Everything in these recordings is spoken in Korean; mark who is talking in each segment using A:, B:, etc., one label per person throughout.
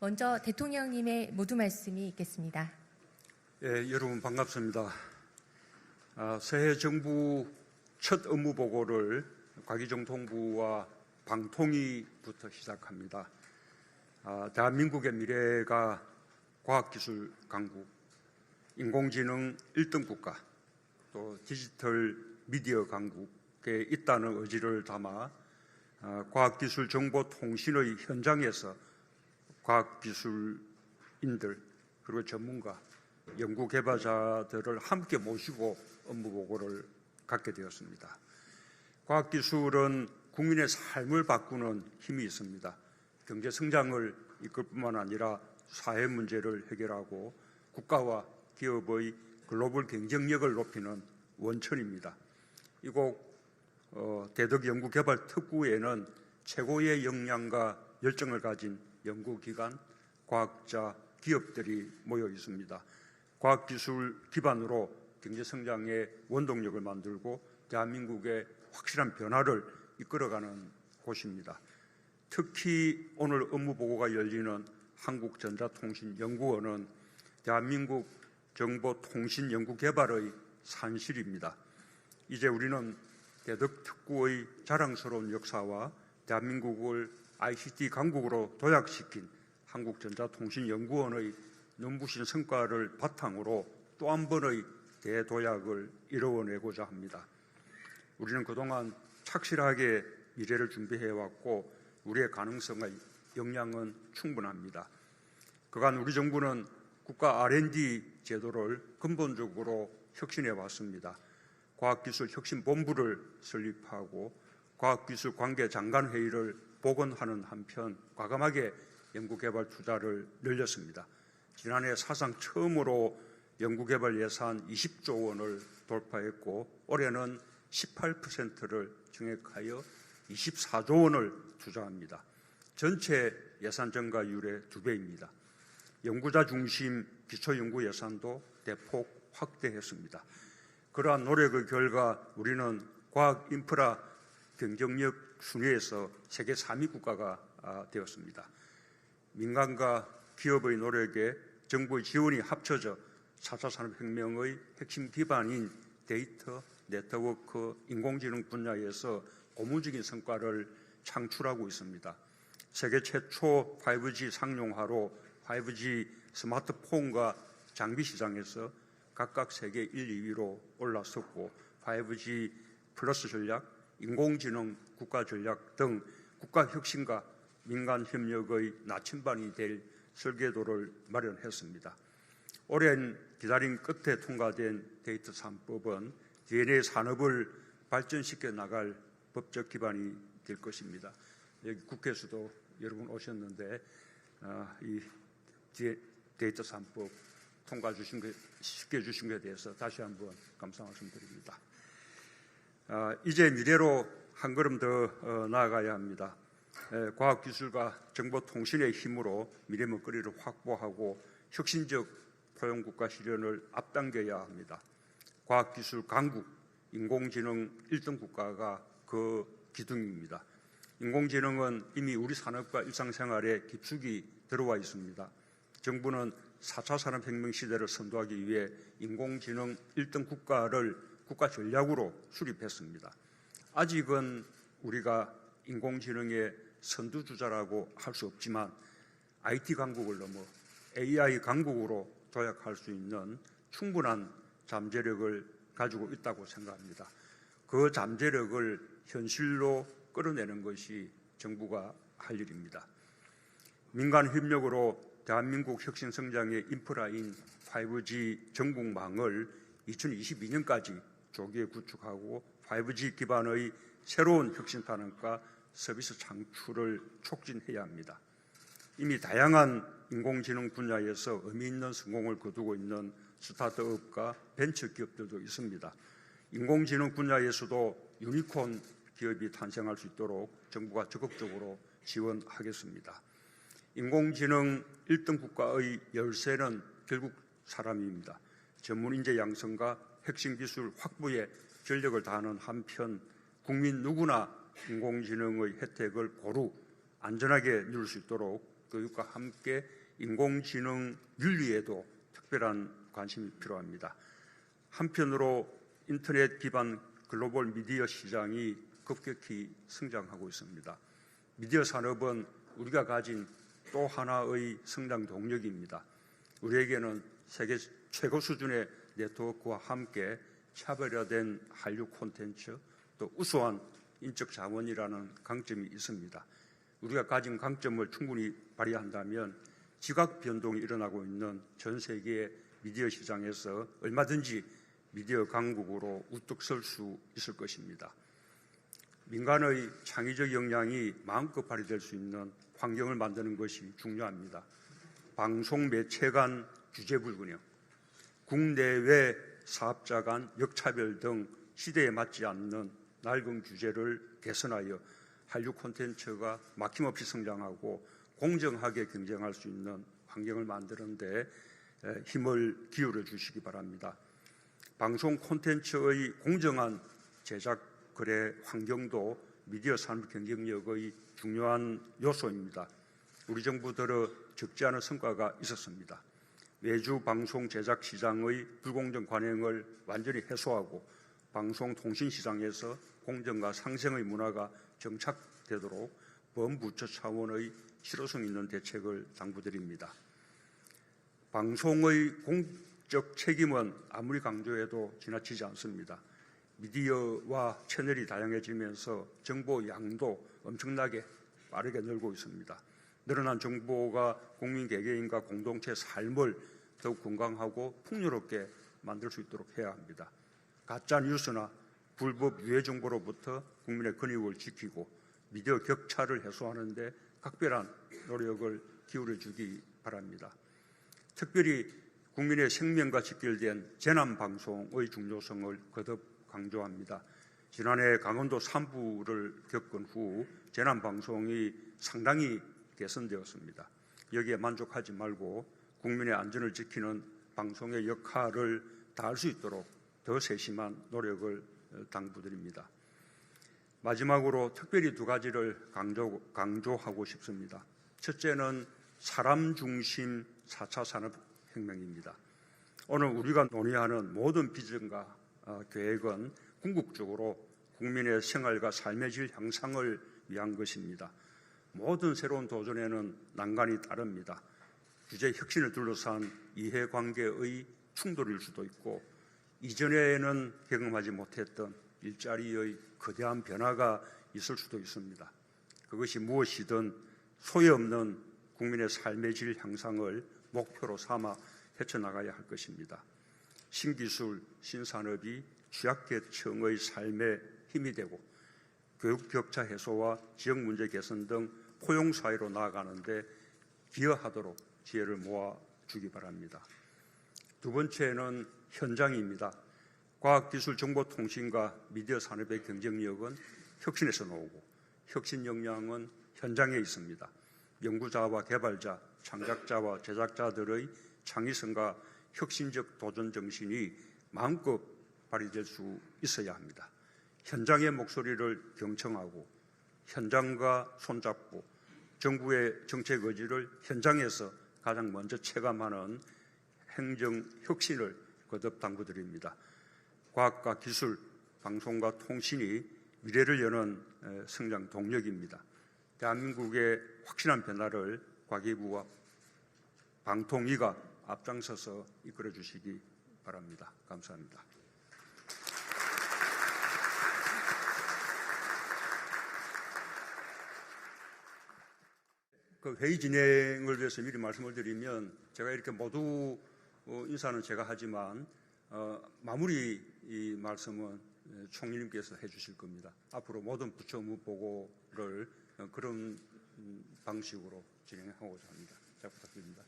A: 먼저 대통령님의 모두 말씀이 있겠습니다.
B: 예, 여러분 반갑습니다. 새해 정부 첫 업무 보고를 과기정통부와 방통위부터 시작합니다. 대한민국의 미래가 과학기술 강국, 인공지능 1등 국가, 또 디지털 미디어 강국에 있다는 의지를 담아 과학기술 정보통신의 현장에서 과학기술인들 그리고 전문가, 연구개발자들을 함께 모시고 업무 보고를 갖게 되었습니다. 과학기술은 국민의 삶을 바꾸는 힘이 있습니다. 경제 성장을 이끌 뿐만 아니라 사회 문제를 해결하고 국가와 기업의 글로벌 경쟁력을 높이는 원천입니다. 이곳 대덕연구개발특구에는 최고의 역량과 열정을 가진 연구기관, 과학자, 기업들이 모여 있습니다. 과학기술 기반으로 경제성장의 원동력을 만들고 대한민국의 확실한 변화를 이끌어가는 곳입니다. 특히 오늘 업무보고가 열리는 한국전자통신연구원은 대한민국 정보통신연구개발의 산실입니다. 이제 우리는 대덕특구의 자랑스러운 역사와 대한민국을 ICT 강국으로 도약시킨 한국전자통신연구원의 눈부신 성과를 바탕으로 또 한 번의 대도약을 이루어내고자 합니다. 우리는 그동안 착실하게 미래를 준비해왔고 우리의 가능성과 역량은 충분합니다. 그간 우리 정부는 국가 R&D 제도를 근본적으로 혁신해왔습니다. 과학기술혁신본부를 설립하고 과학기술 관계장관회의를 복원하는 한편 과감하게 연구개발 투자를 늘렸습니다. 지난해 사상 처음으로 연구개발 예산 20조 원을 돌파했고 올해는 18%를 증액하여 24조 원을 투자합니다. 전체 예산 증가율의 2배입니다. 연구자 중심 기초연구 예산도 대폭 확대했습니다. 그러한 노력의 결과 우리는 과학 인프라 경쟁력 순위에서 세계 3위 국가가 되었습니다. 민간과 기업의 노력에 정부의 지원이 합쳐져 4차 산업혁명의 핵심 기반인 데이터, 네트워크, 인공지능 분야에서 고무적인 성과를 창출하고 있습니다. 세계 최초 5G 상용화로 5G 스마트폰과 장비 시장에서 각각 세계 1, 2위로 올라섰고 5G 플러스 전략, 인공지능 국가 전략 등 국가 혁신과 민간 협력의 나침반이 될 설계도를 마련했습니다. 오랜 기다림 끝에 통과된 데이터 3법은 DNA 산업을 발전시켜 나갈 법적 기반이 될 것입니다. 여기 국회에서도 여러분 오셨는데 이 데이터 3법 통과 시켜 주신 것에 대해서 다시 한번 감사 말씀드립니다. 이제 미래로 한 걸음 더 나아가야 합니다. 과학기술과 정보통신의 힘으로 미래 먹거리를 확보하고 혁신적 포용국가 실현을 앞당겨야 합니다. 과학기술 강국, 인공지능 1등 국가가 그 기둥입니다. 인공지능은 이미 우리 산업과 일상생활에 깊숙이 들어와 있습니다. 정부는 4차 산업혁명 시대를 선도하기 위해 인공지능 1등 국가를 국가 전략으로 수립했습니다. 아직은 우리가 인공지능의 선두주자라고 할 수 없지만 IT 강국을 넘어 AI 강국으로 도약할 수 있는 충분한 잠재력을 가지고 있다고 생각합니다. 그 잠재력을 현실로 끌어내는 것이 정부가 할 일입니다. 민간 협력으로 대한민국 혁신 성장의 인프라인 5G 전국망을 2022년까지 조기에 구축하고 5G 기반의 새로운 혁신 탄압과 서비스 창출을 촉진해야 합니다. 이미 다양한 인공지능 분야에서 의미 있는 성공을 거두고 있는 스타트업과 벤처 기업들도 있습니다. 인공지능 분야에서도 유니콘 기업이 탄생할 수 있도록 정부가 적극적으로 지원하겠습니다. 인공지능 1등 국가의 열쇠는 결국 사람입니다. 전문인재 양성과 핵심 기술 확보에 전력을 다하는 한편 국민 누구나 인공지능의 혜택을 고루 안전하게 누릴 수 있도록 교육과 함께 인공지능 윤리에도 특별한 관심이 필요합니다. 한편으로 인터넷 기반 글로벌 미디어 시장이 급격히 성장하고 있습니다. 미디어 산업은 우리가 가진 또 하나의 성장 동력입니다. 우리에게는 세계 최고 수준의 네트워크와 함께 차별화된 한류 콘텐츠, 또 우수한 인적 자원이라는 강점이 있습니다. 우리가 가진 강점을 충분히 발휘한다면 지각 변동이 일어나고 있는 전 세계의 미디어 시장에서 얼마든지 미디어 강국으로 우뚝 설 수 있을 것입니다. 민간의 창의적 역량이 마음껏 발휘될 수 있는 환경을 만드는 것이 중요합니다. 방송 매체 간 규제 불균형, 국내외 사업자 간 역차별 등 시대에 맞지 않는 낡은 규제를 개선하여 한류 콘텐츠가 막힘없이 성장하고 공정하게 경쟁할 수 있는 환경을 만드는 데 힘을 기울여 주시기 바랍니다. 방송 콘텐츠의 공정한 제작 거래 환경도 미디어 산업 경쟁력의 중요한 요소입니다. 우리 정부 들어 적지 않은 성과가 있었습니다. 외주 방송 제작 시장의 불공정 관행을 완전히 해소하고 방송통신 시장에서 공정과 상생의 문화가 정착되도록 범부처 차원의 실효성 있는 대책을 당부드립니다. 방송의 공적 책임은 아무리 강조해도 지나치지 않습니다. 미디어와 채널이 다양해지면서 정보 양도 엄청나게 빠르게 늘고 있습니다. 늘어난 정보가 국민 개개인과 공동체 삶을 더욱 건강하고 풍요롭게 만들 수 있도록 해야 합니다. 가짜 뉴스나 불법 유해 정보로부터 국민의 권익을 지키고 미디어 격차를 해소하는 데 각별한 노력을 기울여 주기 바랍니다. 특별히 국민의 생명과 직결된 재난방송의 중요성을 거듭 강조합니다. 지난해 강원도 산불을 겪은 후 재난방송이 상당히 개선되었습니다. 여기에 만족하지 말고 국민의 안전을 지키는 방송의 역할을 다할 수 있도록 더 세심한 노력을 당부드립니다. 마지막으로 특별히 두 가지를 강조하고 싶습니다. 첫째는 사람 중심 4차 산업혁명입니다. 오늘 우리가 논의하는 모든 비전과 계획은 궁극적으로 국민의 생활과 삶의 질 향상을 위한 것입니다. 모든 새로운 도전에는 난관이 따릅니다. 규제 혁신을 둘러싼 이해관계의 충돌일 수도 있고 이전에는 경험하지 못했던 일자리의 거대한 변화가 있을 수도 있습니다. 그것이 무엇이든 소외 없는 국민의 삶의 질 향상을 목표로 삼아 헤쳐나가야 할 것입니다. 신기술, 신산업이 취약계층의 삶에 힘이 되고 교육 격차 해소와 지역 문제 개선 등 포용사회로 나아가는데 기여하도록 지혜를 모아주기 바랍니다. 두 번째는 현장입니다. 과학기술정보통신과 미디어 산업의 경쟁력은 혁신에서 나오고 혁신 역량은 현장에 있습니다. 연구자와 개발자, 창작자와 제작자들의 창의성과 혁신적 도전 정신이 마음껏 발휘될 수 있어야 합니다. 현장의 목소리를 경청하고 현장과 손잡고 정부의 정책 의지를 현장에서 가장 먼저 체감하는 행정 혁신을 거듭 당부드립니다. 과학과 기술, 방송과 통신이 미래를 여는 성장 동력입니다. 대한민국의 확실한 변화를 과기부와 방통위가 앞장서서 이끌어 주시기 바랍니다. 감사합니다. 그 회의 진행을 위해서 미리 말씀을 드리면 제가 이렇게 모두 인사는 제가 하지만 마무리 이 말씀은 총리님께서 해주실 겁니다. 앞으로 모든 부처 업무 보고를 그런 방식으로 진행하고자 합니다. 잘 부탁드립니다.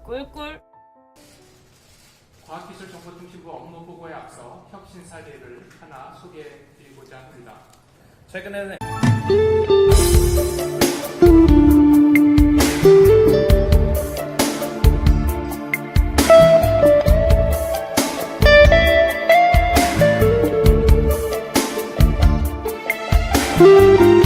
C: 꿀꿀.
D: 과학기술정보통신부 업무보고에 앞서 혁신 사례를 하나 소개해드리고자 합니다. 최근에는
E: 감사합니다.